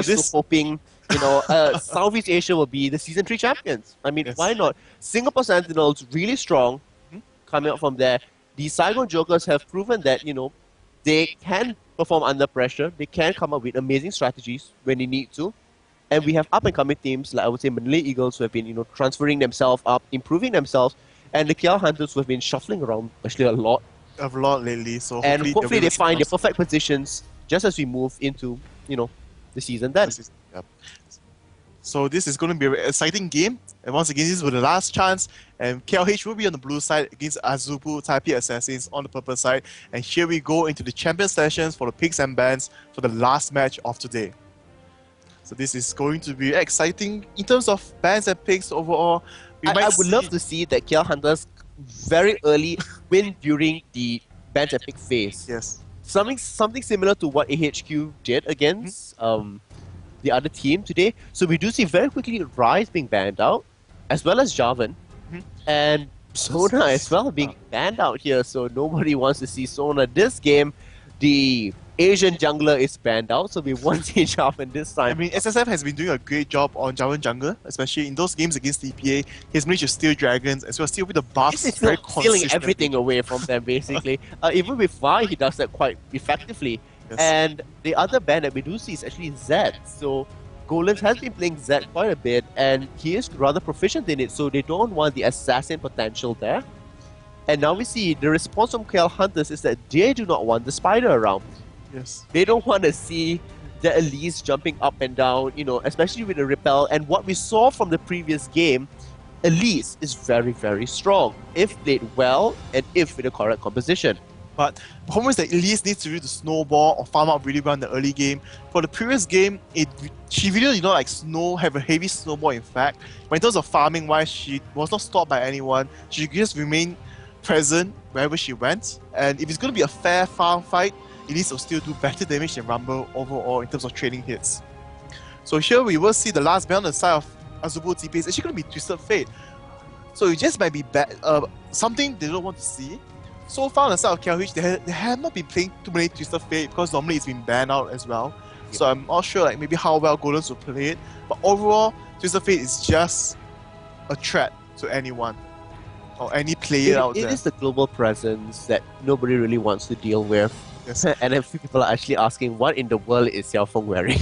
Just hoping, Southeast Asia will be the season 3 champions. I mean, why not? Singapore Sentinels really strong coming up from there. The Saigon Jokers have proven that, they can perform under pressure. They can come up with amazing strategies when they need to. And we have up-and-coming teams, like I would say Manila Eagles, who have been, transferring themselves up, improving themselves, and the KL Hunters, who have been shuffling around actually a lot. A lot lately, so hopefully they find their perfect positions just as we move into, the season then. Yep. So this is going to be an exciting game, and once again, this is the last chance, and KLH will be on the blue side against Azubu Taipei Assassins on the purple side, and here we go into the champion sessions for the picks and bans for the last match of today. So this is going to be exciting in terms of bans and picks overall. I would love to see that KL Hunters very early win during the bans and pick phase. Yes. Something similar to what AHQ did against the other team today. So we do see very quickly Rise being banned out, as well as Jarvan, and Sona as well being banned out here. So nobody wants to see Sona this game. The Asian jungler is banned out, so we won't see Jarvan this time. I mean, SSF has been doing a great job on Jarvan jungler, especially in those games against TPA. He's managed to steal dragons as well, steal with the buffs. He's stealing everything away from them, basically. Even with Vi, he does that quite effectively. Yes. And the other ban that we do see is actually Zed. So Golem has been playing Zed quite a bit, and he is rather proficient in it, so they don't want the assassin potential there. And now we see the response from KL Hunters is that they do not want the spider around. Yes. They don't want to see the Elise jumping up and down, especially with the repel. And what we saw from the previous game, Elise is very, very strong if played well and if with the correct composition. But the problem is that Elise needs to use the snowball or farm up really well in the early game. For the previous game, she really did not have a heavy snowball in fact. But in terms of farming wise, she was not stopped by anyone. She just remained present wherever she went. And if it's going to be a fair farm fight, Elise will still do better damage than Rumble overall in terms of trading hits. So here we will see the last ban on the side of Azubu TPA is actually going to be Twisted Fate. So it just might be something they don't want to see. So far on the side of KLH, they have not been playing too many Twisted Fate because normally it's been banned out as well. Yep. So I'm not sure maybe how well Golems will play it. But overall, Twisted Fate is just a threat to anyone or any player out there. It is the global presence that nobody really wants to deal with. Yes. And a few people are actually asking, what in the world is Xiao Feng wearing?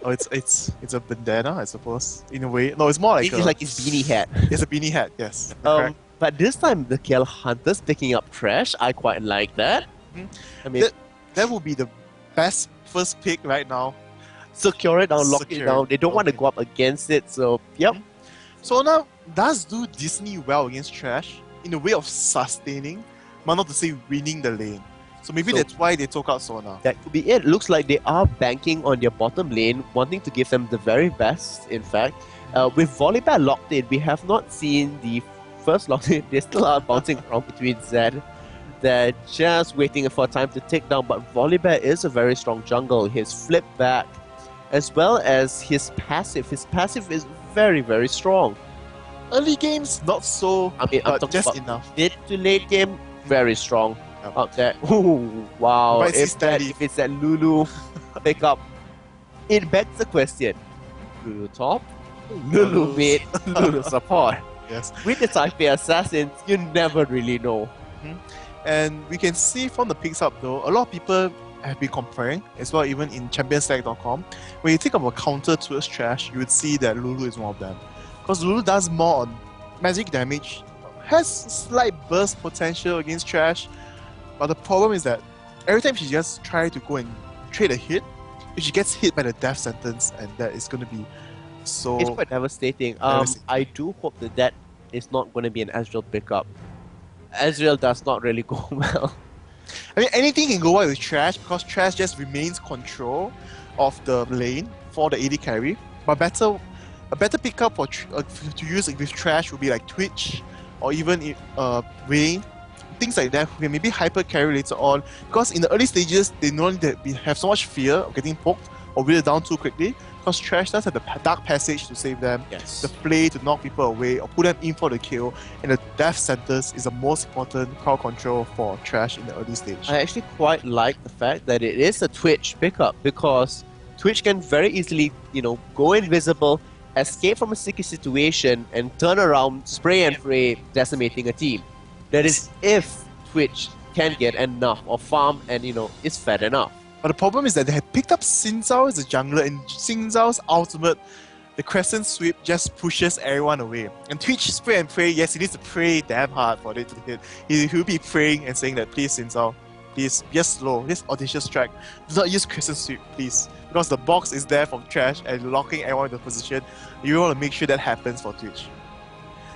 Oh, it's a bandana, I suppose, in a way. No, it's more like it's like his beanie hat. It's a beanie hat, yes. But this time, the KL Hunters picking up trash, I quite like that. I mean, that would be the best first pick right now. Secure it down, lock it down. They don't want to go up against it, so yep. So now, does do Disney well against trash in the way of sustaining, but not to say winning the lane. So maybe that's why they took out Sona. That could be it. Looks like they are banking on their bottom lane, wanting to give them the very best, in fact. With Volibear locked in, we have not seen the first locked in. They still are bouncing around between Zed. They're just waiting for time to take down, but Volibear is a very strong jungle. His flip back, as well as his passive. His passive is very, very strong. Early games, not so, I'm talking just about enough. Mid to late game, very strong. Out there. Ooh, wow. If it's that Lulu pickup, it begs the question. Lulu top, Lulu mid, Lulu support. Yes. With the Taipei Assassins, you never really know. And we can see from the picks up though, a lot of people have been comparing as well, even in championsstack.com. When you think of a counter towards trash, you would see that Lulu is one of them. Because Lulu does more on magic damage, has slight burst potential against trash. But the problem is that every time she just tries to go and trade a hit, if she gets hit by the death sentence, and that is going to be so... It's quite devastating. I do hope that is not going to be an Ezreal pickup. Ezreal does not really go well. I mean, anything can go well with Trash, because Trash just remains control of the lane for the AD carry. But a better pickup to use with Trash would be like Twitch, or even Vayne. Things like that, we can maybe hyper carry later on, because in the early stages they know that we have so much fear of getting poked or wheeled down too quickly, because Trash does have the Dark Passage to save them, the play to knock people away or put them in for the kill, and the Death Sentence is the most important crowd control for Trash in the early stage. I actually quite like the fact that it is a Twitch pickup, because Twitch can very easily, go invisible, escape from a sticky situation, and turn around, spray and pray, decimating a team. That is if Twitch can get enough of farm and, is fed enough. But the problem is that they had picked up Xin Zhao as a jungler, and Xin Zhao's ultimate, the Crescent Sweep, just pushes everyone away. And Twitch spray and pray, yes, he needs to pray damn hard for it to hit. He'll be praying and saying that, please Xin Zhao, please, just slow, this audacious strike. Do not use Crescent Sweep, please. Because the box is there from trash and locking everyone in the position. You want to make sure that happens for Twitch.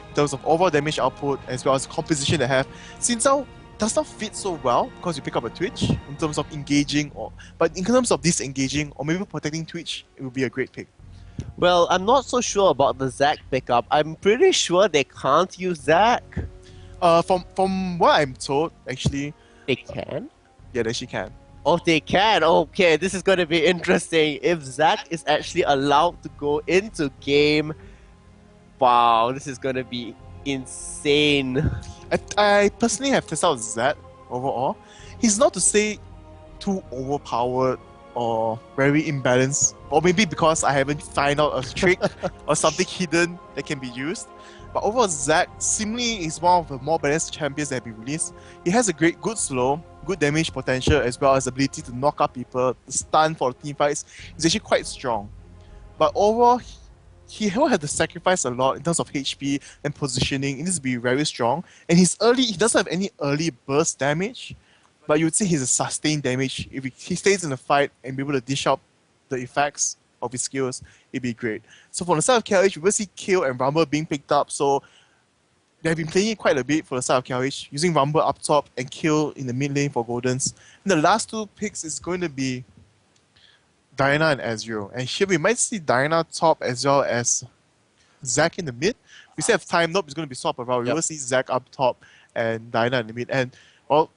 In terms of overall damage output, as well as composition they have, Xin Zhao does not fit so well because you pick up a Twitch in terms of engaging, but in terms of disengaging or maybe protecting Twitch, it would be a great pick. Well, I'm not so sure about the Zac pickup. I'm pretty sure they can't use Zac. From what I'm told, actually, they can. Yeah, they actually can. Oh, they can. Okay, this is going to be interesting. If Zac is actually allowed to go into game, wow, this is going to be insane. I personally have tested out Zac overall. He's not to say too overpowered or very imbalanced, or maybe because I haven't found out a trick or something hidden that can be used. But overall, Zac seemingly is one of the more balanced champions that have been released. He has a good slow, good damage potential, as well as ability to knock out people, the stun for team fights. He's actually quite strong. But overall, he will have to sacrifice a lot in terms of HP and positioning. He needs to be very strong. And he doesn't have any early burst damage, but you would say he's a sustained damage. If he stays in the fight and be able to dish out the effects of his skills, it'd be great. So for the side of KLH, we will see Kill and Rumble being picked up. So they've been playing it quite a bit for the side of KLH, using Rumble up top and Kill in the mid lane for Goldens. And the last two picks is going to be Diana and Azure. And here we might see Diana top as well as Zac in the mid. We still have time. Nope, it's going to be swapped around. We will see Zac up top and Diana in the mid. And, well,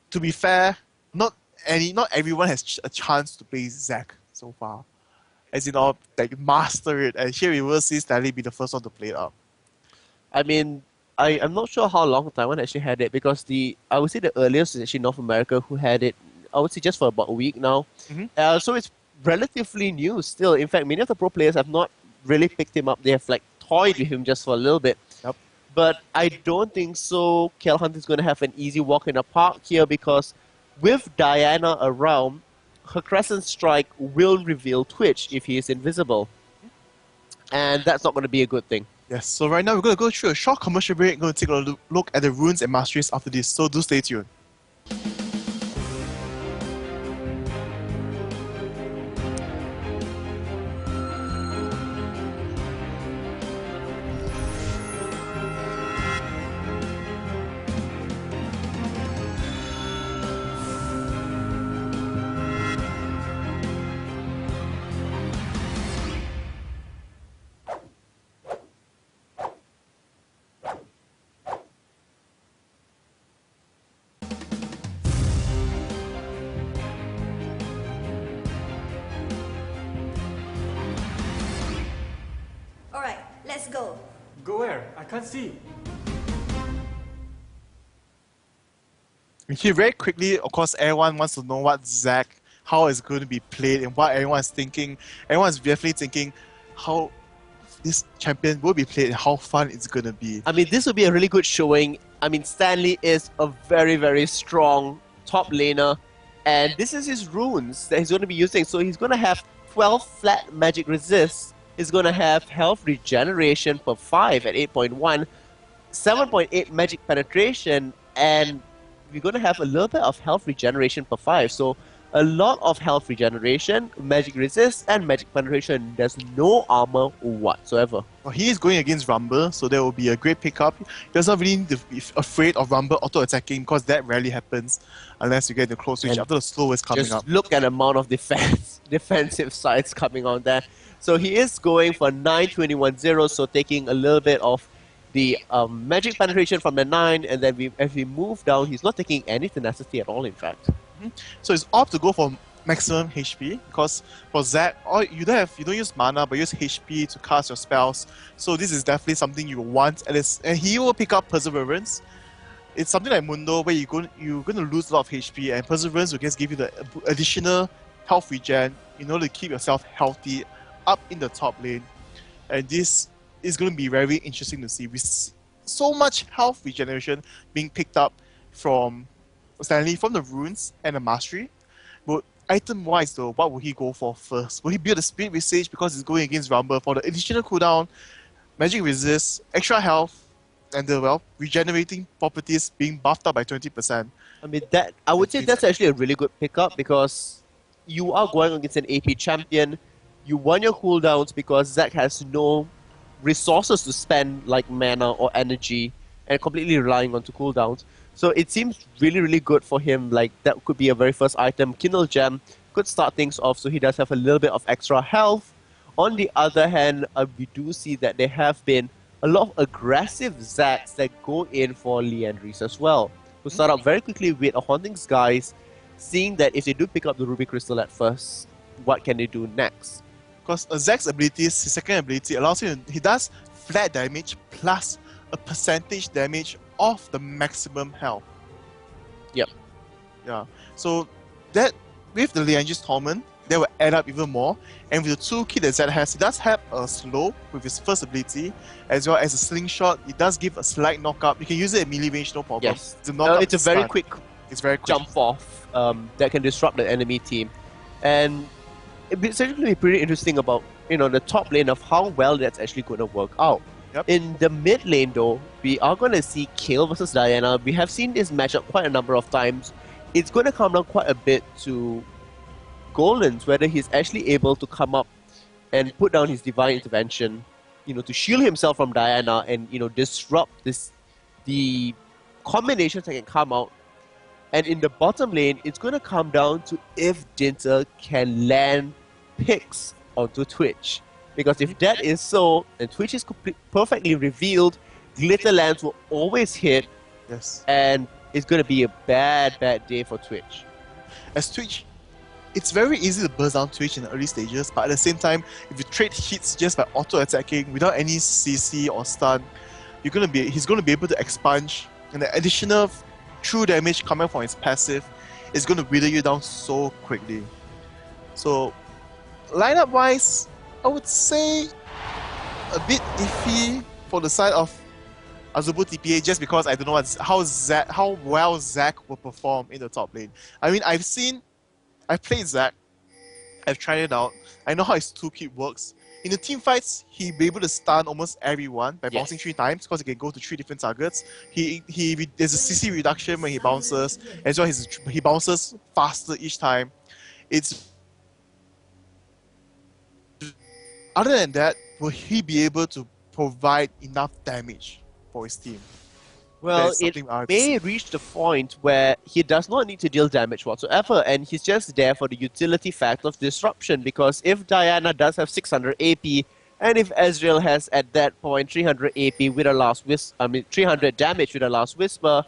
to be fair, not everyone has a chance to play Zac so far. As in, master it. And here we will see Stanley be the first one to play it up. I mean, I'm not sure how long Taiwan actually had it, because I would say the earliest is actually North America who had it. I would say just for about a week now. Mm-hmm. So it's relatively new still. In fact, many of the pro players have not really picked him up. They have toyed with him just for a little bit. Yep. But I don't think so. KL Hunt is going to have an easy walk in the park here, because with Diana around, her Crescent Strike will reveal Twitch if he is invisible. And that's not going to be a good thing. Yes, so right now we're going to go through a short commercial break. We're going to take a look at the runes and masteries after this, so do stay tuned. Alright, let's go. Go where? I can't see. Here, very quickly, of course, everyone wants to know what Zac, how it's going to be played, and what everyone's thinking. Everyone's definitely thinking how this champion will be played and how fun it's going to be. I mean, this will be a really good showing. I mean, Stanley is a very, very strong top laner, and this is his runes that he's going to be using. So he's going to have 12 flat magic resists. He's going to have health regeneration per 5 at 8.1, 7.8 magic penetration, and we're going to have a little bit of health regeneration per 5. So a lot of health regeneration, magic resist, and magic penetration. There's no armor whatsoever. Well, he is going against Rumble, so that will be a great pickup. He doesn't really need to be afraid of Rumble auto-attacking, because that rarely happens unless you get the close switch after the slow is coming just up. Look at the amount of defensive sides coming on there. So he is going for 921-0, so taking a little bit of the magic penetration from the 9, and then as we move down, he's not taking any tenacity at all, in fact. So it's opt to go for maximum HP, because for Zac, you don't use mana, but use HP to cast your spells. So this is definitely something you want, and he will pick up Perseverance. It's something like Mundo, where you're going to lose a lot of HP, and Perseverance will just give you the additional health regen in order to keep yourself healthy up in the top lane. And this is going to be very interesting to see. With so much health regeneration being picked up from Stanley, from the runes and the mastery. But item wise though, what will he go for first? Will he build a Spirit Visage because he's going against Rumble for the additional cooldown, magic resist, extra health, and the regenerating properties being buffed up by 20%? I mean, that I would say that's actually a really good pickup because you are going against an AP champion. You want your cooldowns because Zac has no resources to spend like mana or energy and completely relying on to cooldowns. So it seems really, really good for him. Like that could be a very first item. Kindle Gem could start things off so he does have a little bit of extra health. On the other hand, we do see that there have been a lot of aggressive Zacs that go in for Liandry's as well. To start out very quickly with a Haunting Skies, seeing that if they do pick up the Ruby Crystal at first, what can they do next? Because Zack's abilities, his second ability allows him, he does flat damage plus a percentage damage of the maximum health. Yep. Yeah. So that with the Liandry's Torment, that will add up even more. And with the toolkit that Zack has, he does have a slow with his first ability, as well as a slingshot. It does give a slight knockup. You can use it at melee range, no problem. Yes. It's a very quick it's very quick. jump off that can disrupt the enemy team. And it's actually pretty interesting about the top lane of how well that's actually going to work out. Yep. In the mid lane though, we are going to see Kayle versus Diana. We have seen this matchup quite a number of times. It's going to come down quite a bit to Golan's, whether he's actually able to come up and put down his Divine Intervention, to shield himself from Diana and, disrupt the combinations that can come out. And in the bottom lane, it's going to come down to if Dinter can land picks onto Twitch. Because if that is so, and Twitch is perfectly revealed, Glitter Lands will always hit. Yes. And it's going to be a bad, bad day for Twitch. As Twitch, it's very easy to burst down Twitch in the early stages, but at the same time, if you trade hits just by auto-attacking without any CC or stun, he's going to be able to expunge, and the additional true damage coming from his passive is going to wither you down so quickly. So, lineup-wise, I would say a bit iffy for the side of Azubu TPA just because I don't know how well Zac will perform in the top lane. I mean, I've played Zac, I've tried it out, I know how his toolkit works. In the team fights, he'll be able to stun almost everyone by bouncing 3 times because he can go to 3 different targets. There's a CC reduction when he bounces, as well as he bounces faster each time. Other than that, will he be able to provide enough damage for his team? Well, it may reach the point where he does not need to deal damage whatsoever, and he's just there for the utility factor of disruption, because if Diana does have 600 AP, and if Ezreal has at that point 300 AP with a last 300 damage with a last whisper,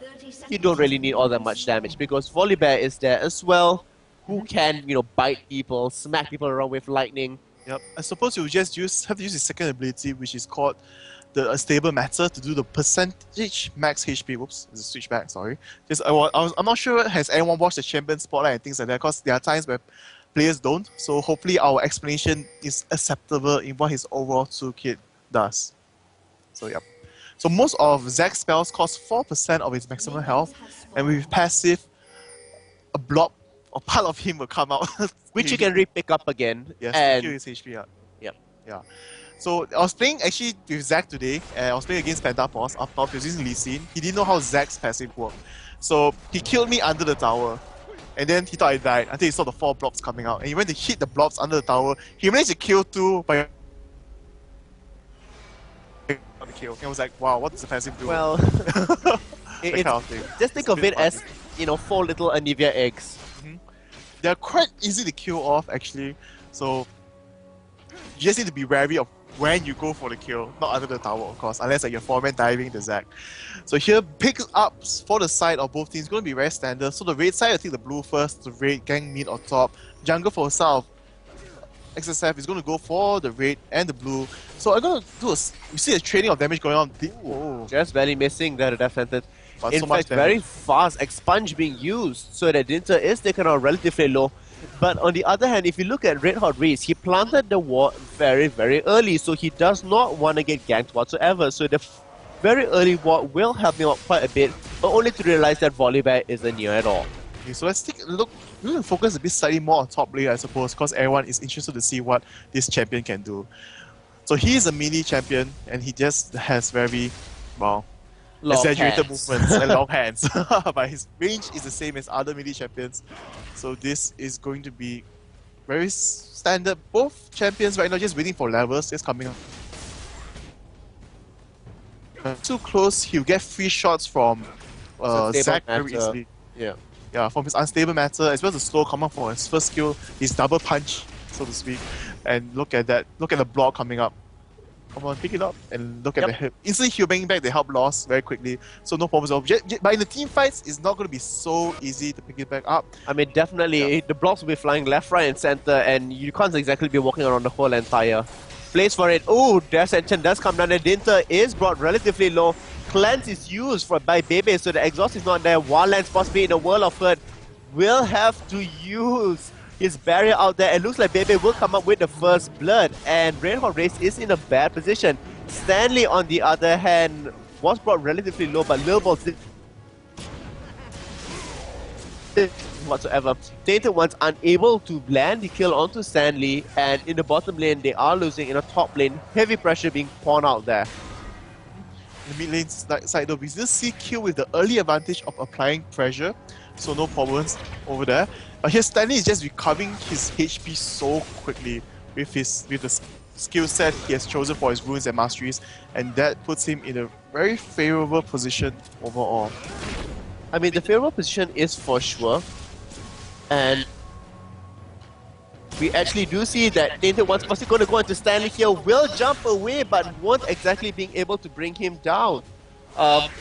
you don't really need all that much damage, because Volibear is there as well, who can, bite people, smack people around with lightning. Yep. I suppose you just have to use his second ability, which is called the Stable Matter, to do the percentage max HP. Whoops, it's a switchback, sorry. I'm not sure, has anyone watched the Champion Spotlight and things like that, because there are times where players don't. So hopefully our explanation is acceptable in what his overall toolkit does. So yep. So most of Zac's spells cost 4% of his maximum health, and with passive, a blob or part of him will come out. Which you can re-pick up again. Yes, and to kill his HP up. Yep. Yeah. So I was playing actually with Zac today, and I was playing against Pentapos up top. He was using Lee Sin. He didn't know how Zac's passive worked. So he killed me under the tower. And then he thought I died until he saw the 4 blobs coming out. And he went to hit the blobs under the tower. He managed to kill 2 by the kill. And I was like, wow, what does the passive do? Well, just think of it as, 4 little Anivia eggs. They're quite easy to kill off actually. So you just need to be wary of when you go for the kill, not under the tower of course, unless you're 4-man diving the Zac. So here, picks ups for the side of both teams going to be very standard. So the raid side will take the blue first, the raid, gang mid or top. Jungle for south, XSF is going to go for the red and the blue. So I'm going to do you see a trading of damage going on. Oh. Just barely missing the death sentence. But In so fact, very fast expunge being used so that Dinter is taken out relatively low. But on the other hand, if you look at Red Hot Race, he planted the ward very, very early, so he does not want to get ganked whatsoever. So the very early ward will help him out quite a bit, but only to realize that Volibear isn't near at all. Okay, so let's take a look. We're going to focus a bit slightly more on top lane, I suppose, because everyone is interested to see what this champion can do. So he is a mini champion, and he just has very, well, Long exaggerated hands. movements and long hands. But his range is the same as other mini champions. So this is going to be very standard. Both champions right now just waiting for levels, just coming up. Too close, he'll get free shots from Zac very matter. easily. Yeah. From his unstable matter, as well as the slow coming from his first skill, his double punch, so to speak. And look at that, look at the block coming up. Come on, pick it up and look at the hip. Instantly he'll bring back the help loss very quickly, so no problems at all. But in the team fights, it's not going to be so easy to pick it back up. I mean, definitely, the blocks will be flying left, right, and center, and you can't exactly be walking around the whole entire place for it. Oh, their Ascension does come down. The Dinter is brought relatively low. Cleanse is used by Bebe, so the exhaust is not there. Wildlands, possibly in a world of hurt, will have to use his barrier out there. It looks like Bebe will come up with the first blood, and Red Hot Race is in a bad position. Stanley, on the other hand, was brought relatively low, but Lil Balls did whatsoever. Tainted One's unable to land the kill onto Stanley, and in the bottom lane, they are losing. In the top lane, heavy pressure being poured out there. In the mid lane side though, we still see Kill with the early advantage of applying pressure, so no problems over there. But here Stanley is just recovering his HP so quickly with the skill set he has chosen for his runes and masteries, and that puts him in a very favorable position overall. I mean, the favorable position is for sure, and we actually do see that Tainted One's first going to go into Stanley here, will jump away, but won't exactly being able to bring him down.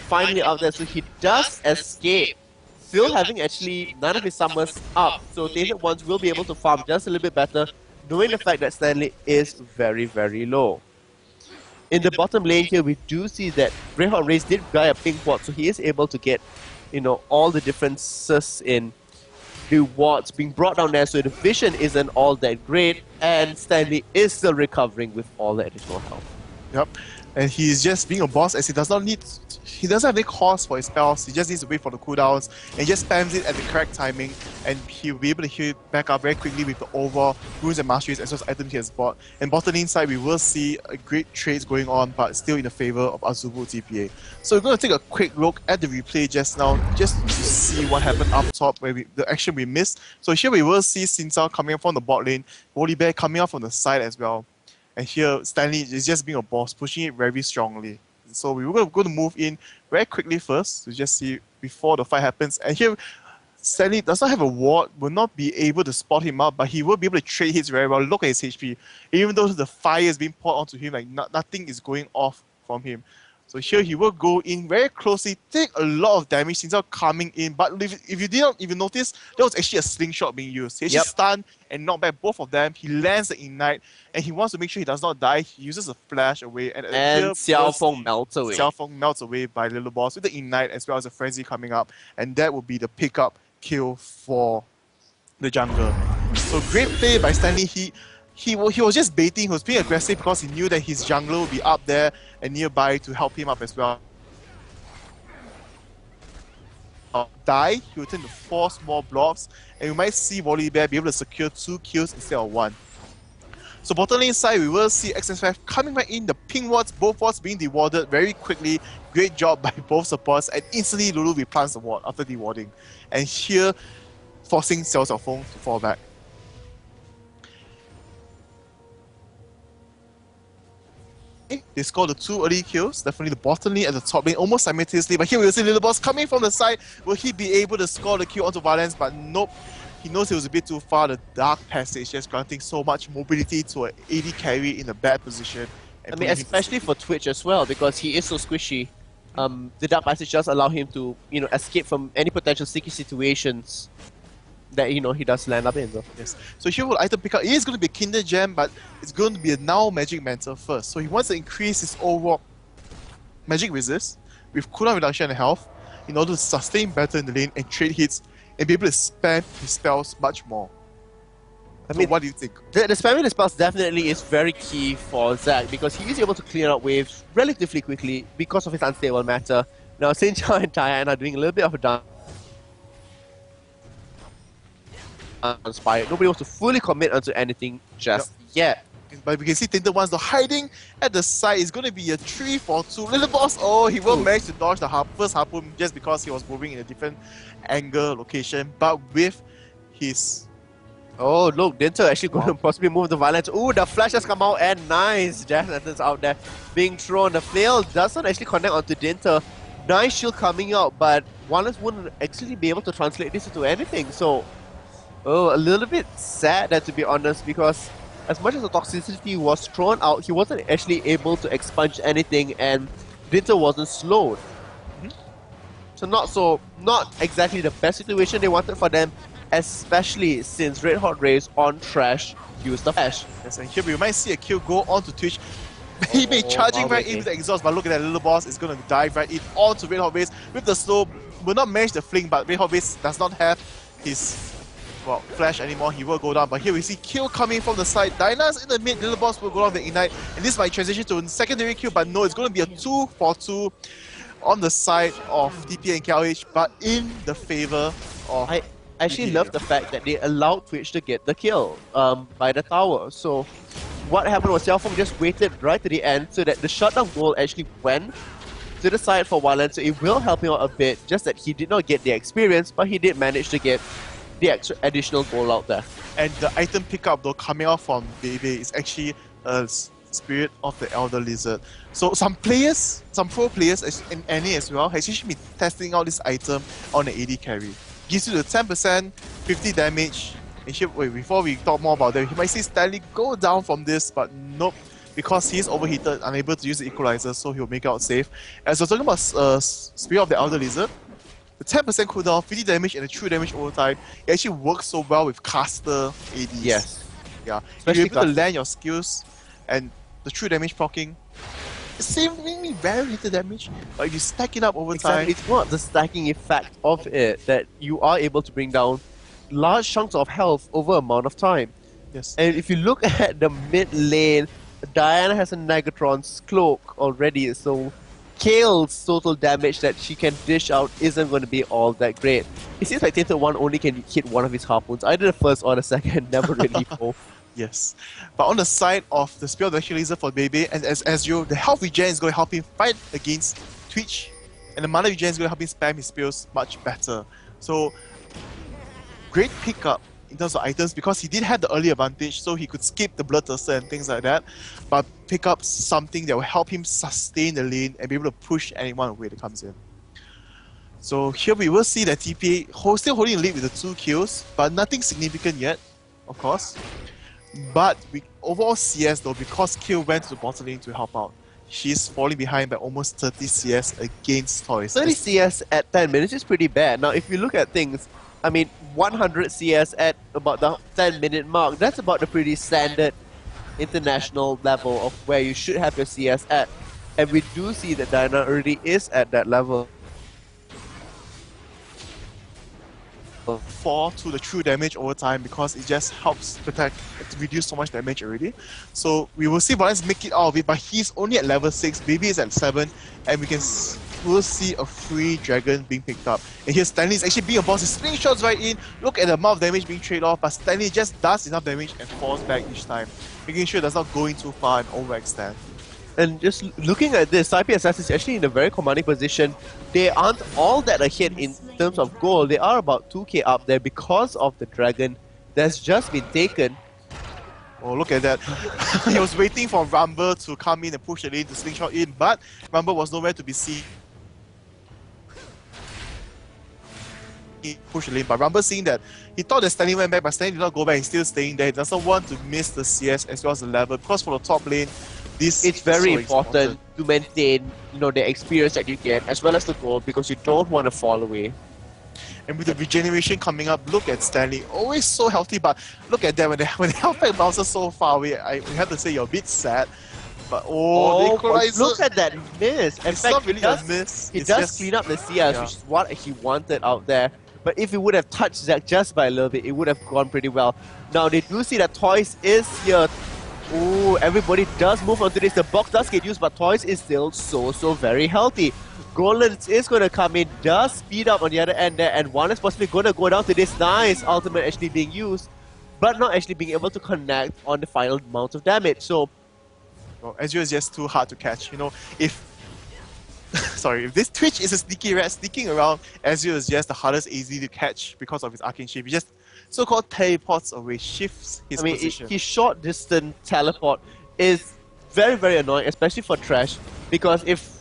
Finally out there, so he does escape. Still having actually none of his summers up, so Tainted Ones will be able to farm just a little bit better, knowing the fact that Stanley is very, very low. In the bottom lane here, we do see that Red Hot Race did buy a pink ward, so he is able to get, you know, all the differences in the wards being brought down there, so the vision isn't all that great, and Stanley is still recovering with all the additional health. Yep, and he's just being a boss as he doesn't have any cost for his spells. He just needs to wait for the cooldowns and just spams it at the correct timing, and he'll be able to heal it back up very quickly with the over runes and masteries as well as items he has bought. And bottom lane side, we will see a great trades going on, but still in the favor of Azubu TPA. So we're going to take a quick look at the replay just now, just to see what happened up top, where the action we missed. So here we will see Xin coming up from the bot lane, Volibear coming up from the side as well. And here, Stanley is just being a boss, pushing it very strongly. So we were going to move in very quickly first to just see before the fight happens. And here, Stanley does not have a ward, will not be able to spot him out, but he will be able to trade hits very well. Look at his HP. Even though the fire is being poured onto him, like nothing is going off from him. So here he will go in very closely, take a lot of damage since coming in. But if you didn't even notice, there was actually a slingshot being used. He actually stunned and knocked back both of them. He lands the ignite, and he wants to make sure he does not die. He uses a flash away, and Xiaofeng melts away. Xiaofeng melts away by Little Boss with the ignite as well as a frenzy coming up, and that will be the pickup kill for the jungle. So great play by Stanley. He was just baiting, he was being aggressive because he knew that his jungler would be up there and nearby to help him up as well. Die, he will turn to 4 small blobs, and we might see Volibear be able to secure 2 kills instead of 1. So bottom lane side, we will see XS5 coming right in, the ping wards, both wards being dewarded very quickly. Great job by both supports, and instantly Lulu replants the ward after dewarding. And here, forcing Xiaofeng to fall back. They scored the 2 early kills, definitely the bottom lane and the top lane almost simultaneously, but here we will see Little Boss coming from the side. Will he be able to score the kill onto Valence? But nope, he knows he was a bit too far. The Dark Passage just granting so much mobility to an AD carry in a bad position. I mean, especially for Twitch as well, because he is so squishy. The Dark Passage does allow him to, you know, escape from any potential sticky situations that, you know, he does land up in though. Yes. So here will item pickup. It is going to be a Kinder Gem, but it's going to be a now Magic Mantle first. So he wants to increase his overall magic resist with cooldown reduction and health in order to sustain better in the lane and trade hits and be able to spam his spells much more. So what do you think? The spamming the spells definitely is very key for Zack because he is able to clear out waves relatively quickly because of his unstable matter. Now, Sincha and Diana are doing a little bit of a dance. Inspired. Nobody wants to fully commit onto anything just yet. But we can see Tinted One's hiding at the side. It's going to be a 3-4-2. Little boss, oh, he will manage to dodge the first harpoon just because he was moving in a different angle location. But with his... Oh, look, Dinter actually going to possibly move the violence. Ooh, the flash has come out and nice. Death Sentence out there being thrown. The flail doesn't actually connect onto Dinter. Nice shield coming out, but Violence wouldn't actually be able to translate this into anything. So, oh, a little bit sad that, to be honest, because as much as the toxicity was thrown out, he wasn't actually able to expunge anything, and Dinter wasn't slowed. So not exactly the best situation they wanted for them, especially since Red Hot Rays on Trash used the flash. Yes, and here we might see a kill go onto Twitch. Maybe charging right in with the exhaust, but look at that little boss, is going to dive right in onto Red Hot Rays with the slow. Will not manage the fling, but Red Hot Rays does not have his flash anymore. He will go down, but here we see kill coming from the side. Dyna's in the mid, little boss will go down the ignite, and this might transition to a secondary kill, but no, it's going to be a 2-4-2 on the side of TPA and KLH, but in the favor of... I actually love the fact that they allowed Twitch to get the kill by the tower. So what happened was Xiaofeng just waited right to the end so that the shutdown goal actually went to the side for Violence. So it will help him out a bit, just that he did not get the experience, but he did manage to get the extra additional goal out there. And the item pickup though coming out from Bebe is actually a Spirit of the Elder Lizard. So some players, some pro players in NA as well, has actually been testing out this item on the AD carry. Gives you the 10%, 50 damage. And here, wait, before we talk more about that, you might see Stanley go down from this, but nope, because he's overheated, unable to use the equalizer, so he'll make out safe. As we're talking about Spirit of the Elder Lizard, the 10% cooldown, 50 damage, and the true damage over time, it actually works so well with caster ADs. Yes. Yeah. If you're able to land your skills and the true damage proccing, it's seemingly very little damage, but if you stack it up over time... It's not the stacking effect of it that you are able to bring down large chunks of health over amount of time. Yes. And if you look at the mid lane, Diana has a Negatron's cloak already, so Kale's total damage that she can dish out isn't going to be all that great. It seems like Tainted One only can hit one of his harpoons, either the first or the second, never really both. Yes. But on the side of the Spear of the Achilles for Bebe, and as Ezreal, the health regen is going to help him fight against Twitch, and the mana regen is going to help him spam his spells much better. So, great pickup in terms of items because he did have the early advantage, so he could skip the Bloodthirster and things like that, but pick up something that will help him sustain the lane and be able to push anyone away that comes in. So here we will see that TPA still holding the lead with the 2 kills, but nothing significant yet, of course. But overall CS though, because Kill went to the bottom lane to help out, she's falling behind by almost 30 CS against Toys. 30 CS at 10 minutes is pretty bad. Now if you look at things, I mean 100 CS at about the 10-minute mark, that's about the pretty standard international level of where you should have your CS at. And we do see that Diana already is at that level. 4 to the true damage over time because it just helps protect to reduce so much damage already. So we will see Violence make it out of it, but he's only at level 6, Baby is at 7, and we'll see a free dragon being picked up. And here Stanley is actually being a boss, he slingshots right in, look at the amount of damage being traded off, but Stanley just does enough damage and falls back each time, making sure it does not go in too far and overextend. And just looking at this, IPSS is actually in a very commanding position. They aren't all that ahead in terms of goal. They are about 2k up there because of the dragon that's just been taken. Oh, look at that. He was waiting for Rumble to come in and push the lane to slingshot in, but Rumble was nowhere to be seen. He pushed the lane, but Rumble seeing that, he thought that Stanley went back, but Stanley did not go back, he's still staying there. He doesn't want to miss the CS as well as the level, because for the top lane, it's very important to maintain, the experience that you get as well as the goal, because you don't want to fall away. And with the regeneration coming up, look at Stanley, always so healthy, but look at that, when the health pack bounces so far away, I have to say you're a bit sad. But the equalizer, look at that miss. In it's fact, not really a miss. It does clean up the CS, which is what he wanted out there. But if it would have touched Zack just by a little bit, it would have gone pretty well. Now they do see that Toys is here. Ooh, everybody does move onto this. The box does get used, but Toys is still so very healthy. Golens is going to come in, does speed up on the other end there, and one is possibly going to go down to this. Nice ultimate actually being used, but not actually being able to connect on the final amount of damage. So, well, Azure is just too hard to catch. You know, if sorry, if this Twitch is a sneaky rat sneaking around, Azure is just the hardest easy to catch because of his arcane shift. He just so-called teleports away, shifts his position. His short distance teleport is very annoying, especially for Trash, because if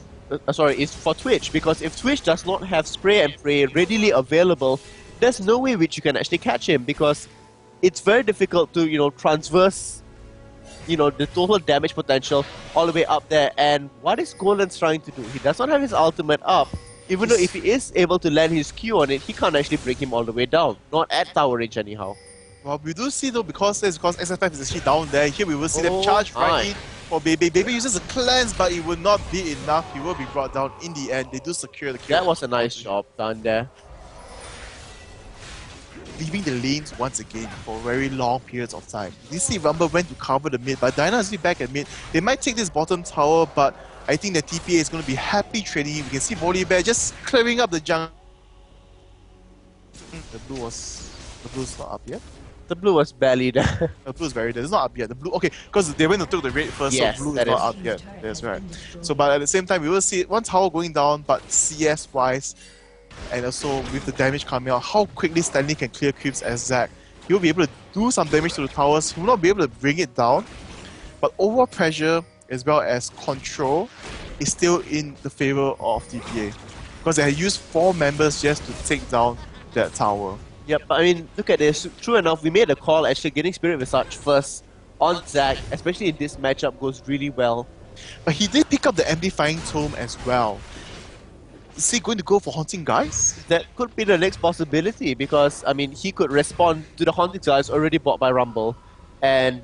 it's for Twitch, because if Twitch does not have spray and pray readily available, there's no way which you can actually catch him, because it's very difficult to, you know, transverse, you know, the total damage potential all the way up there. And what is Golden's trying to do? He does not have his ultimate up, even though if he is able to land his Q on it, he can't actually bring him all the way down, not at tower range anyhow. Well, we do see though, because SF5 is actually down there, here we will see them charge right in for Baby. Baby uses a cleanse, but it will not be enough. He will be brought down in the end. They do secure the kill. That was a nice job done there. Leaving the lanes once again for very long periods of time. You see Rumble went to cover the mid, but Diana is still back at mid. They might take this bottom tower, but I think the TPA is going to be happly trading. We can see Volibear just clearing up the jungle. The blue's not up yet. The blue was barely there. The blue's very there. It's not up yet. The blue, okay, because they went to take the red first, Yes, so blue is not up yet. That's right. So, but at the same time, we will see one tower going down, but CS wise, and also with the damage coming out, how quickly Stanley can clear creeps as Zack. He will be able to do some damage to the towers. He will not be able to bring it down, but overall pressure as well as control is still in the favor of TPA, because they had used 4 members just to take down that tower. Yep, but I mean, look at this. True enough, we made a call actually getting Spirit Visage first on Zack, especially in this matchup, goes really well. But he did pick up the Amplifying Tome as well. Is he going to go for Haunting Guys? That could be the next possibility, because, I mean, he could respond to the Haunting Guys already bought by Rumble. And,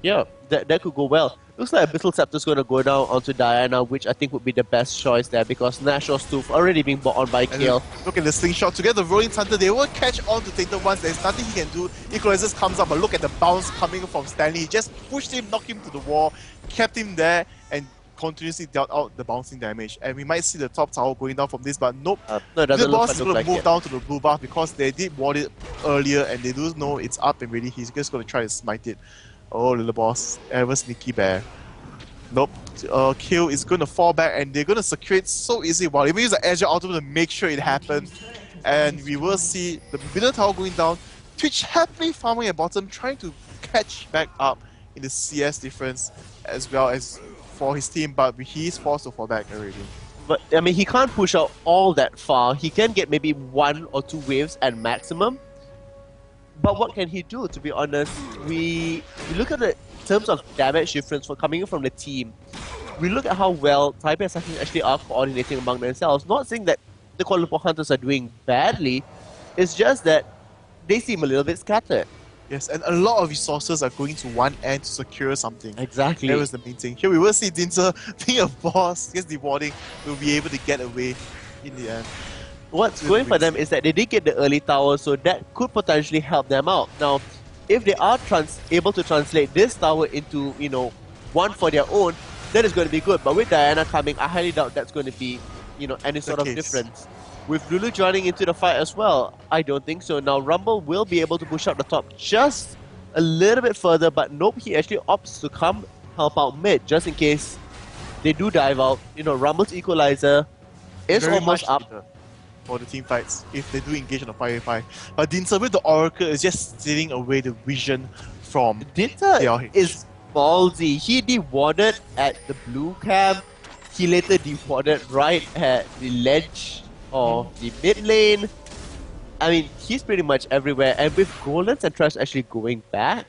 yeah, that could go well. Looks like Abyssal Scepter's going to go down onto Diana, which I think would be the best choice there, because Nash or Stoof already being bought on by KL. Look at the slingshot. Together, Rolling Thunder, they will catch on to Tainted once. There's nothing he can do. Equalizers comes up, but look at the bounce coming from Stanley. He just pushed him, knocked him to the wall, kept him there, and continuously dealt out the bouncing damage. And we might see the top tower going down from this, but nope. No, it doesn't the boss is look going like to move it. down to the blue buff because they did ward it earlier, and they do know it's up and ready. He's just going to try to smite it. Oh, little boss. Ever sneaky bear. Nope. Kill is going to fall back, and they're going to secure it so easily. While even use the Azure Ultimate to make sure it happens. And we will see the middle tower going down. Twitch happily farming at bottom, trying to catch back up in the CS difference as well as for his team, but he is forced to fall back already. But, I mean, he can't push out all that far. He can get maybe 1 or 2 waves at maximum. But what can he do, to be honest? We look at the terms of damage difference for coming in from the team. We look at how well Taipei Assassins actually are coordinating among themselves. Not saying that the Kuala Lumpur Hunters are doing badly, it's just that they seem a little bit scattered. Yes, and a lot of resources are going to one end to secure something. Exactly. That was the main thing. Here we will see Dinser being a boss, gets the warding, will be able to get away in the end. What's going for them is that they did get the early tower, so that could potentially help them out. Now, if they are able to translate this tower into, you know, one for their own, then it's going to be good. But with Diana coming, I highly doubt that's going to be, you know, any sort of difference. With Lulu joining into the fight as well, I don't think so. Now, Rumble will be able to push up the top just a little bit further, but nope, he actually opts to come help out mid, just in case they do dive out. You know, Rumble's equalizer is Very almost much up. for the team fights if they do engage on a 5v5. But Dinser with the Oracle is just stealing away the vision from Dinter KLH. is ballsy. He dewarded at the blue camp. He later dewarded right at the ledge of the mid lane. I mean, he's pretty much everywhere. And with Golens and Trash actually going back,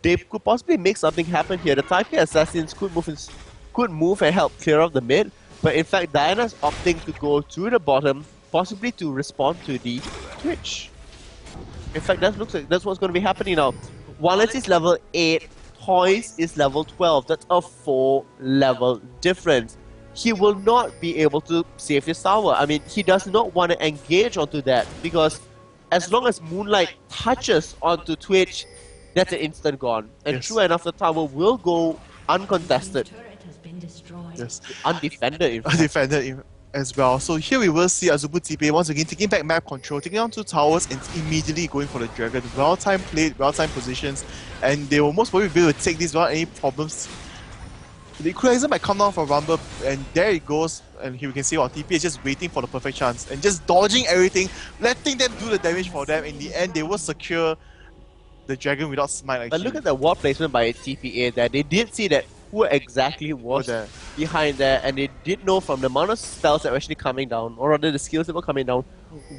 they could possibly make something happen here. The Taipei Assassins could move and help clear off the mid. But in fact, Diana's opting to go to the bottom, possibly to respond to the Twitch. In fact, that looks like that's what's going to be happening now. Wallace is level 8, Toys is level 12. That's a 4 level difference. he will not be able to save his tower. I mean, he does not want to engage onto that because as long as Moonlight touches onto Twitch, that's an instant gone. And Yes. true enough, the tower will go uncontested, Turret has been destroyed. Yes. undefended in fact. Defended as well. So here we will see Azubu TPA once again taking back map control, taking down 2 towers and immediately going for the dragon. Well-timed play, well-timed positions, and they will most probably be able to take this without any problems. The equalizer might come down for Rumble, and there it goes. And here we can see our TPA is just waiting for the perfect chance and just dodging everything, letting them do the damage for them. In the end, they will secure the dragon without smite. Actually. But look at the ward placement by TPA there. They did see that who exactly was there. behind there, and they did know from the amount of spells that were actually coming down, or rather the skills that were coming down,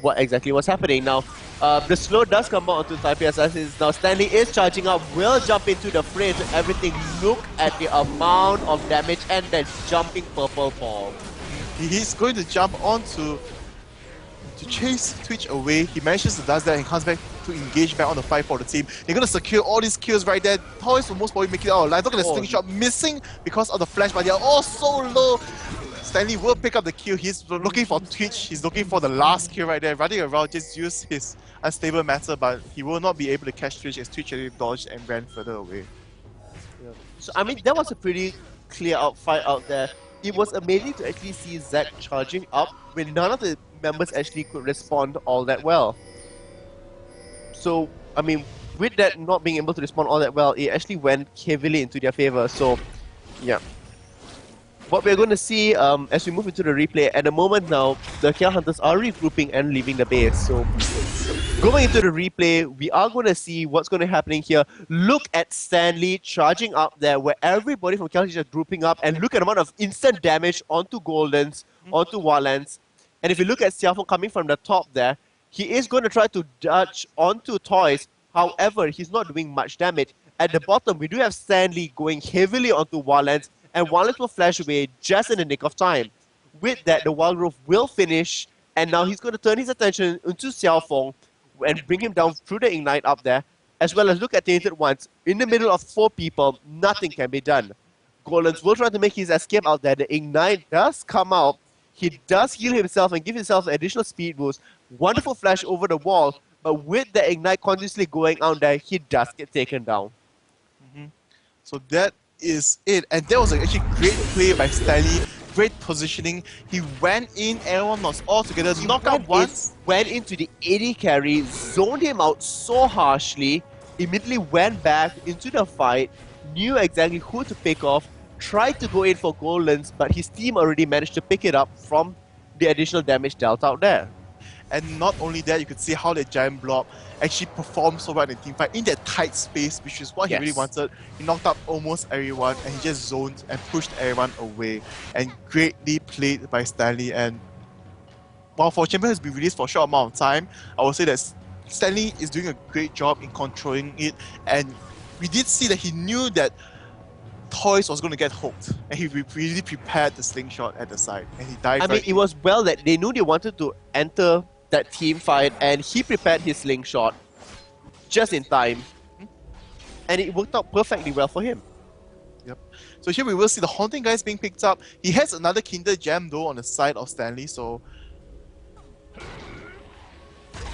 what exactly was happening. Now, the slow does come out onto TPA as now Stanley is charging up, will jump into the fray to everything. Look at the amount of damage and the jumping purple ball. He's going to jump onto to chase Twitch away. He manages to does that and comes back to engage back on the fight for the team. They're going to secure all these kills right there. Toys will most probably make it out alive. Look at the slingshot missing because of the flash, but they're all so low. Stanley will pick up the kill. He's looking for Twitch. He's looking for the last kill right there. Running around, just use his unstable matter, but he will not be able to catch Twitch as Twitch already dodged and ran further away. So I mean, that was a pretty clear out fight out there. It was amazing to actually see Zack charging up when none of the members actually could respond all that well. So, I mean, with that not being able to respond all that well, it actually went heavily into their favor. So, yeah. What we're going to see as we move into the replay, at the moment now, the KL Hunters are regrouping and leaving the base. So, going into the replay, we are going to see what's going to happening here. Look at Stanley charging up there where everybody from KLH is grouping up, and look at the amount of instant damage onto Goldens, onto Warlands. And if you look at Xiaofeng coming from the top there, he is going to try to dodge onto Toys. However, he's not doing much damage. At the bottom, we do have Stanley going heavily onto Warlands, and Warlands will flash away just in the nick of time. With that, the Wild Growth will finish, and now he's going to turn his attention into Xiaofeng and bring him down through the Ignite up there, as well as look at Tainted Ones. In the middle of 4 people, nothing can be done. Golans will try to make his escape out there. The Ignite does come out. He does heal himself and give himself an additional speed boost. Wonderful flash over the wall, but with the Ignite continuously going out there, he does get taken down. So that is it. And that was actually great play by Stanley. Great positioning. He went in, everyone was all together. Knocked out once. Went into the AD carry, zoned him out so harshly, immediately went back into the fight, knew exactly who to pick off, tried to go in for Golans, but his team already managed to pick it up from the additional damage dealt out there. And not only that, you could see how the giant blob actually performed so well in the team fight in that tight space, which is what he really wanted. He knocked out almost everyone and he just zoned and pushed everyone away. And greatly played by Stanley. And while for Champion has been released for a short amount of time, I would say that Stanley is doing a great job in controlling it. And we did see that he knew that Toys was going to get hooked, and he really prepared the slingshot at the side, and he died. I mean, it was well that they knew they wanted to enter that team fight, and he prepared his slingshot just in time, and it worked out perfectly well for him. Yep. So here we will see the Haunting Guys being picked up. He has another Kinder Gem though on the side of Stanley, so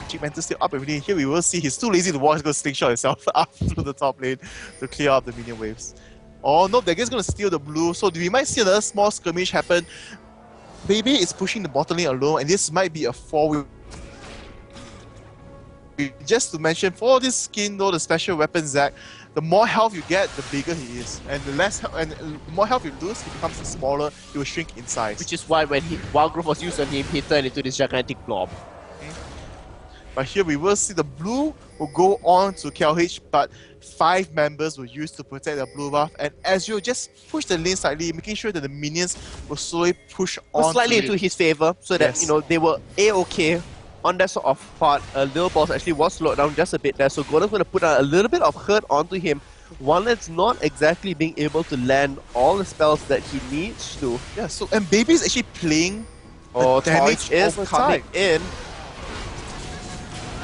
Chick Mantis still up everything. Here we will see he's too lazy to walk, he's going to slingshot himself up to the top lane to clear up the minion waves. Oh no, they're just going to steal the blue, so we might see another small skirmish happen. Baby is pushing the bottom lane alone, and this might be a 4-way. Just to mention, for this skin though, the special weapon Zack, the more health you get, the bigger he is, and the more health you lose, he becomes smaller. He will shrink in size. Which is why when Wild Growth was used on him, he turned into this gigantic blob. But here we will see the blue will go on to KLH, but 5 members were used to protect the blue buff. And as you just push the lane slightly, making sure that the minions will slowly push on slightly into his favor, so that you know they were a-okay on that sort of part. Lil Boss actually was slowed down just a bit there, so Golden's going to put a little bit of hurt onto him. One that's not exactly being able to land all the spells that he needs to. Yeah, so and Baby is actually playing the damage is over coming time. in.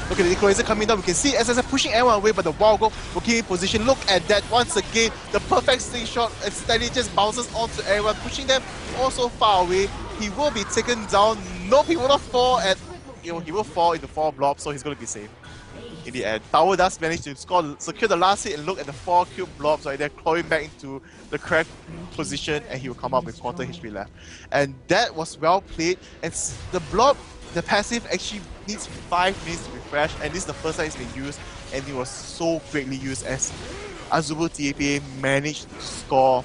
Look at the equalizer coming down. We can see SSF pushing everyone away, but the wild go working in position. Look at that. Once again, the perfect slingshot. And Stanley just bounces onto everyone, pushing them also far away. He will be taken down. Nope, he will not fall at... he will fall into 4 blobs, so he's going to be safe. In the end, Tower does manage to secure the last hit, and look at the 4 cube blobs right there, clawing back into the correct position, and he will come up with quarter HP left. And that was well played, and the blob, the passive actually needs 5 minutes to refresh, and this is the first time it's been used, and it was so greatly used as Azubu TPA managed to score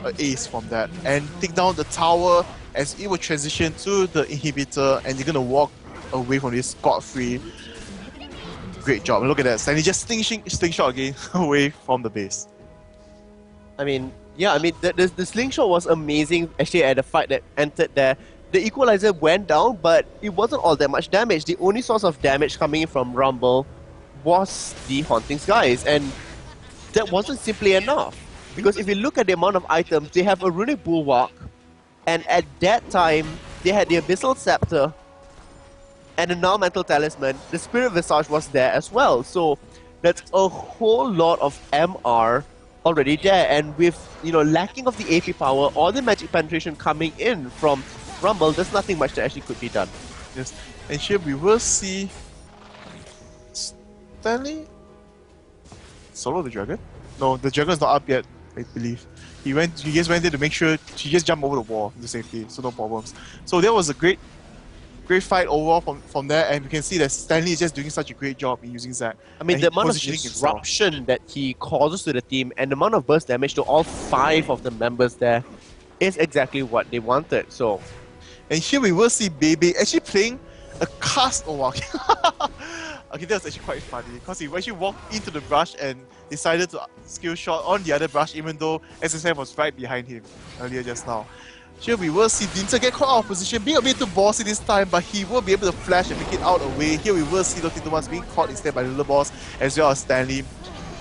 an ace from that, and take down the tower as it will transition to the inhibitor, and they're gonna walk away from this scot-free. Great job. Look at that. Stanley just slingshot again away from the base. I mean, yeah, I mean, the slingshot was amazing actually at the fight that entered there. The equalizer went down, but it wasn't all that much damage. The only source of damage coming in from Rumble was the Haunting Skies, and that wasn't simply enough. Because if you look at the amount of items, they have a Runic Bulwark, and at that time, they had the Abyssal Scepter, and the Null Mental Talisman. The Spirit Visage was there as well. So that's a whole lot of MR already there. And with, you know, lacking of the AP power or the magic penetration coming in from Rumble, there's nothing much that actually could be done. Yes, and here we will see Stanley solo the dragon. No, the dragon is not up yet, I believe. He just went there to make sure he just jumped over the wall to safety, so no problems. So that was a great fight overall from there, and we can see that Stanley is just doing such a great job in using Zac. I mean, the amount of disruption that he causes to the team and the amount of burst damage to all 5 of the members there is exactly what they wanted. So, and here we will see Bebe actually playing a cast. Oh wow. Okay, that was actually quite funny because he actually walked into the brush and decided to skill shot on the other brush, even though SSM was right behind him earlier just now. Here we will see Dinter get caught out of position, being a bit too bossy this time, but he will be able to flash and make it out away. Here we will see Lotito Ones being caught instead by Little Boss as well as Stanley.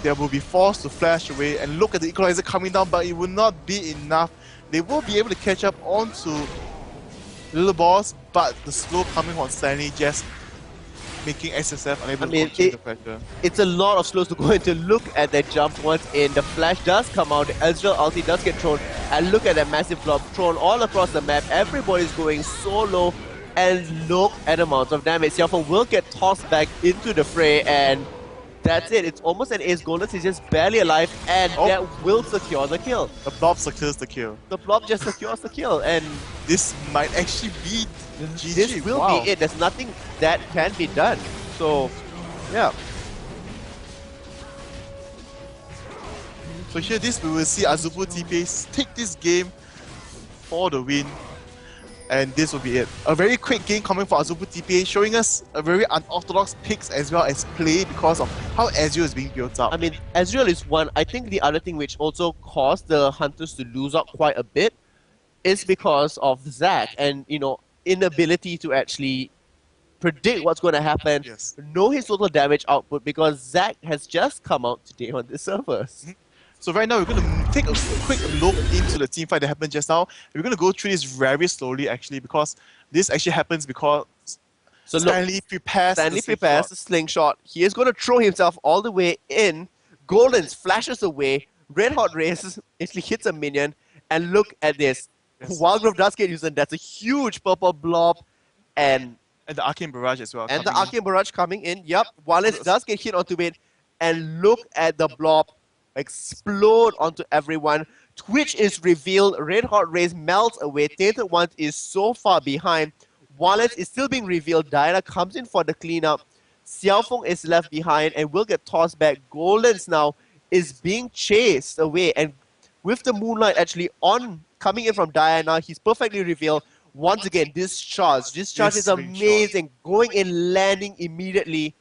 They will be forced to flash away, and look at the equalizer coming down, but it will not be enough. They will be able to catch up onto Little Boss, but the slow coming on Stanley just making SSF unable to continue the pressure. It's a lot of slows to go into. Look at that jump once in. The flash does come out. The Ezreal ulti does get thrown. And look at that massive blob thrown all across the map. Everybody's going so low. And look at the amount of damage. Xiaofeng will get tossed back into the fray. And that's it. It's almost an ace. Golden is just barely alive. And that will secure the kill. The blob secures the kill. The blob just secures the kill. And this might actually be GG. This will be it. There's nothing that can be done. So, yeah. So here we will see Azubu TPA take this game for the win. And this will be it. A very quick game coming for Azubu TPA, showing us a very unorthodox picks as well as play because of how Ezreal is being built up. I mean, Ezreal is one. I think the other thing which also caused the Hunters to lose out quite a bit is because of Zac and, you know, inability to actually predict what's going to happen, know his total damage output, because Zac has just come out today on the servers. So right now we're going to take a quick look into the team fight that happened just now. We're going to go through this very slowly actually, because this actually happens because Stanley prepares the slingshot. He is going to throw himself all the way in. Golden flashes away. Red Hot Race actually hits a minion. And look at this. Wildgrove does get used, and that's a huge purple blob. And the Arcane Barrage as well. And the Arcane Barrage coming in. Yep. Wallace does get hit onto it. And look at the blob explode onto everyone. Twitch is revealed. Red Hot Race melts away. Tainted Ones is so far behind. Wallace is still being revealed. Diana comes in for the cleanup. Xiaofeng is left behind and will get tossed back. Golden's now is being chased away. And with the Moonlight actually coming in from Diana, he's perfectly revealed. Once again, Discharge. Discharge is amazing. Going in, landing immediately.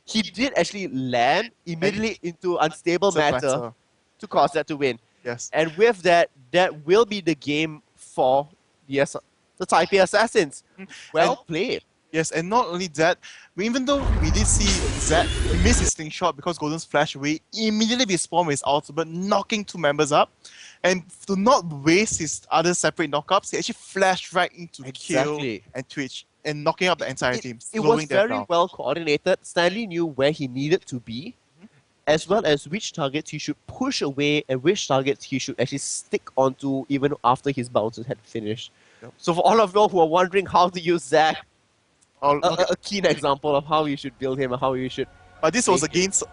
He did actually land immediately into unstable matter to cause that to win. Yes. And with that, that will be the game for the Taipei Assassins. Well played. Yes, and not only that, even though we did see Zac miss his slingshot because Golden's flash away, immediately respawned with his ultimate, knocking 2 members up. And to not waste his other separate knockups, he actually flashed right into Kill and Twitch. and knocking up the entire team, It was slowing them very down. well coordinated. Stanley knew where he needed to be, as well as which targets he should push away and which targets he should actually stick onto even after his bounces had finished. Yep. So for all of you who are wondering how to use Zach, Oh, look at- a keen example of how you should build him and how you should. But this was make it. against,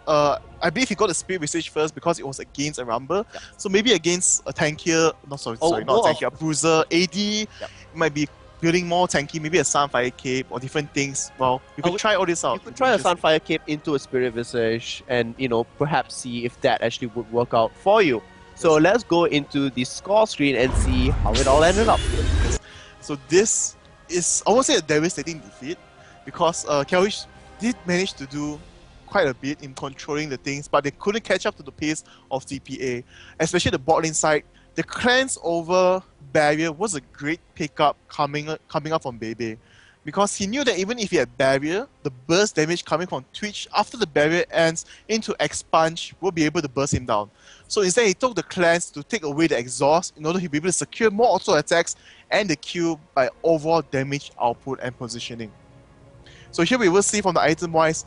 I believe he got the Spirit Visage first because it was against a Rumble. Yeah. So maybe against a tankier, Oh, not a more tankier, a bruiser, AD, Yep. it might be building more tanky, maybe a Sunfire Cape or different things. Well, you could try all this out. You could try a just- Sunfire Cape into a Spirit Visage and, perhaps see if that actually would work out for you. So let's go into the score screen and see how it all ended up. So this is, I won't say a devastating defeat, because KLH did manage to do quite a bit in controlling the things, but they couldn't catch up to the pace of TPA, especially the bot lane side. The cleanse over barrier was a great pickup coming up from Bebe, because he knew that even if he had barrier, the burst damage coming from Twitch after the barrier ends into Expunge will be able to burst him down. So instead, he took the cleanse to take away the exhaust in order to be able to secure more auto attacks and the Q by overall damage output and positioning. So here we will see from the item wise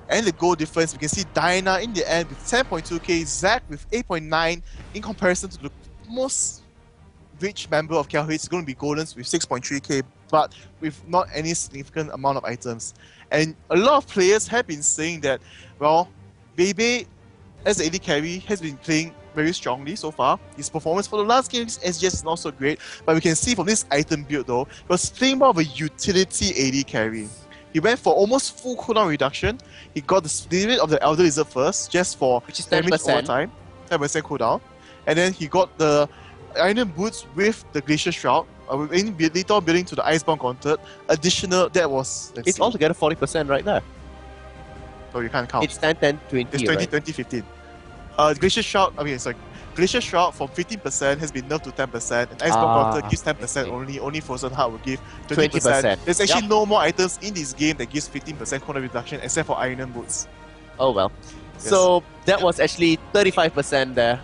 and the goal difference, we can see Diana in the end with 10.2k, Zack with 8.9 in comparison to the most rich member of KLH is going to be Goldens with 6.3k, but with not any significant amount of items. And a lot of players have been saying that, well, Bebe as the AD carry has been playing very strongly so far. His performance for the last game's SGS is not so great, but we can see from this item build though, he was playing more of a utility AD carry. He went for almost full cooldown reduction. He got the spirit of the Elder Lizard first, just for Which is damage 10%. over time, 10% cooldown. And then he got the Iron Boots with the Glacier Shroud, later on building to the Icebound Gauntlet. Additional, that was... let's It's see. altogether 40% right there. Oh, you can't count. It's 10, 10, 20, It's 20, right? 20, 15. Glacier Shroud, Glacier Shroud from 15% has been nerfed to 10%, and Icebound Gauntlet gives 10% only Frozen Heart will give 20%. 20%. There's actually Yep. no more items in this game that gives 15% cooldown reduction except for Iron Boots. Oh well. So that was actually 35% there.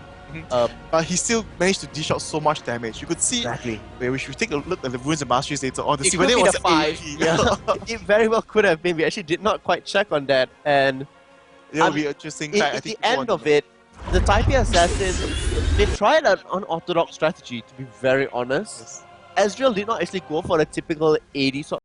But he still managed to dish out so much damage. You could see, Exactly. we should take a look at the runes and masteries later on to It see could whether be it was the 5. 80. Yeah. It very well could have been. We actually did not quite check on that. And It'll be interesting. I at think the end of it, the TPA Assassins, they tried an unorthodox strategy, to be very honest. Yes. Ezreal did not actually go for the typical AD sort